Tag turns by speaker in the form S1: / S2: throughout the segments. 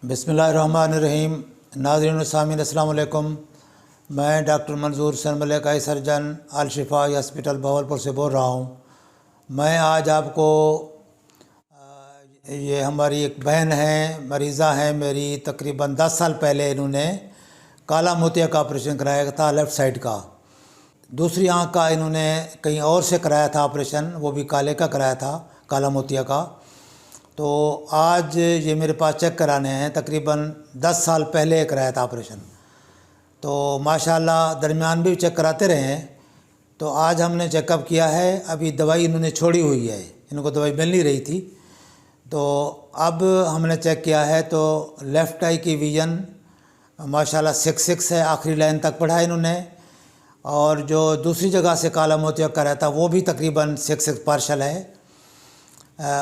S1: बिस्मिल्लाहिर्रहमानिर्रहीम। नाज़रीन व सामीन अस्सलाम वालेकुम। मैं डॉक्टर मंजूर हुसैन मलिक आई सर्जन अल शिफा हॉस्पिटल बहावलपुर से बोल रहा हूँ। मैं आज आपको ये हमारी एक बहन है, मरीज़ा हैं मेरी, तकरीबन 10 साल पहले इन्होंने काला मोतिया का ऑपरेशन कराया था लेफ़्ट साइड का। दूसरी आँख का इन्होंने कहीं और से कराया था ऑपरेशन, वो भी काले का कराया था, काला मोतिया का। तो आज ये मेरे पास चेक कराने हैं, तकरीबन 10 साल पहले कराया था ऑपरेशन। तो माशाल्लाह दरमियान भी चेक कराते रहे हैं। तो आज हमने चेकअप किया है। अभी दवाई इन्होंने छोड़ी हुई है, इनको दवाई मिल नहीं रही थी। तो अब हमने चेक किया है तो लेफ़्ट आई की विज़न माशाल्लाह 6 है, आखिरी लाइन तक पढ़ा है इन्होंने। और जो दूसरी जगह से काला मोतिया कराया था वो भी तकरीबन 6 पार्शल है।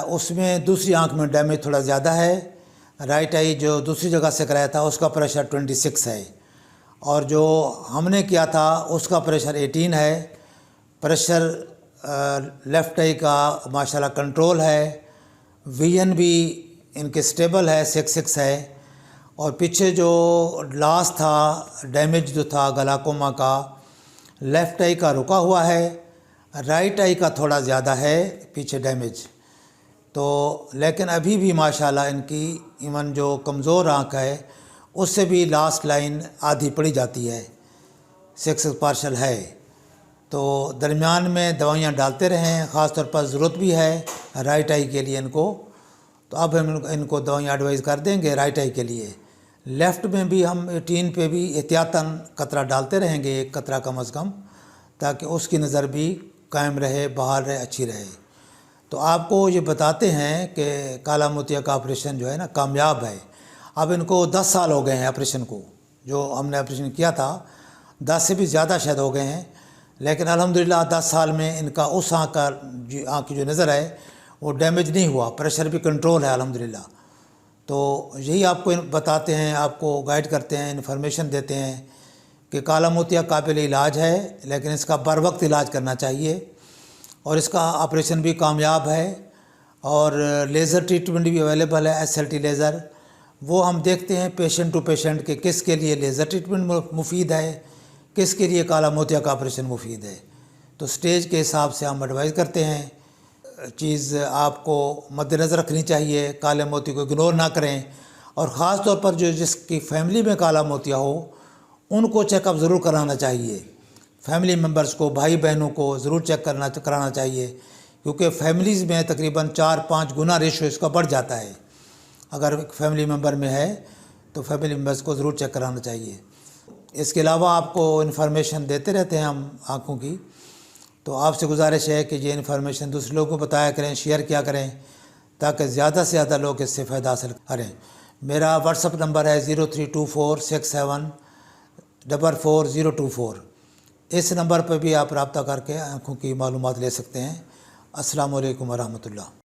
S1: उसमें दूसरी आंख में डैमेज थोड़ा ज़्यादा है। राइट आई जो दूसरी जगह से कराया था उसका प्रेशर 26 है, और जो हमने किया था उसका प्रेशर 18 है। प्रेशर लेफ़्ट आई का माशाल्लाह कंट्रोल है, विजन भी इनके स्टेबल है, 6 है। और पीछे जो लास्ट था डैमेज जो था ग्लाकोमा का, लेफ़्ट आई का रुका हुआ है, राइट आई का थोड़ा ज़्यादा है पीछे डैमेज। तो लेकिन अभी भी माशाल्लाह इनकी इवन जो कमज़ोर आँख है उससे भी लास्ट लाइन आधी पड़ी जाती है, 6 पार्शल है। तो दरमियान में दवाइयाँ डालते रहें, ख़ास तौर पर ज़रूरत भी है राइट आई के लिए इनको। तो अब हम इनको दवाइयाँ एडवाइज़ कर देंगे राइट आई के लिए। लेफ़्ट में भी हम 18 पे भी एहतियातन कतरा डालते रहेंगे, एक कतरा कम अज़ कम, ताकि उसकी नज़र भी कायम रहे, बहाल रहे, अच्छी रहे। तो आपको ये बताते हैं कि काला मोतिया का ऑपरेशन जो है ना कामयाब है। अब इनको 10 साल हो गए हैं ऑपरेशन को, जो हमने ऑपरेशन किया था 10 से भी ज़्यादा शायद हो गए हैं। लेकिन अल्हम्दुलिल्लाह 10 साल में इनका उस आँख की जो नज़र है वो डैमेज नहीं हुआ, प्रेशर भी कंट्रोल है अल्हम्दुलिल्लाह। तो यही आपको बताते हैं, आपको गाइड करते हैं, इन्फॉर्मेशन देते हैं कि काला मोतिया काबिल इलाज है, लेकिन इसका बर वक्त इलाज करना चाहिए। और इसका ऑपरेशन भी कामयाब है। और लेज़र ट्रीटमेंट भी अवेलेबल है, SLT लेज़र। वो हम देखते हैं पेशेंट टू पेशेंट के किसके लिए लेज़र ट्रीटमेंट मुफीद है, किसके लिए काला मोतिया का ऑपरेशन मुफीद है। तो स्टेज के हिसाब से हम एडवाइज़ करते हैं। चीज़ आपको मद्देनज़र रखनी चाहिए, काले मोतिया को इग्नोर ना करें। और ख़ास तौर पर जो जिसकी फैमिली में काला मोतिया हो उनको चेकअप ज़रूर कराना चाहिए। फैमिली मेम्बर्स को, भाई बहनों को ज़रूर चेक कराना चाहिए, क्योंकि फैमिलीज़ में तकरीबन 4-5 गुना रेशो इसका बढ़ जाता है। अगर फैमिली मेम्बर में है तो फैमिली मेम्बर्स को ज़रूर चेक कराना चाहिए। इसके अलावा आपको इन्फॉर्मेशन देते रहते हैं हम आँखों की। तो आपसे गुजारिश है कि ये इन्फॉर्मेशन दूसरे लोगों को बताया करें, शेयर किया करें, ताकि ज़्यादा से ज़्यादा लोग इससे फ़ायदा हासिल करें। मेरा व्हाट्सअप नंबर है 032467444024। इस नंबर पर भी आप रब्ता करके आँखों की मालूमात ले सकते हैं। अस्सलामु अलैकुम व रहमतुल्लाह।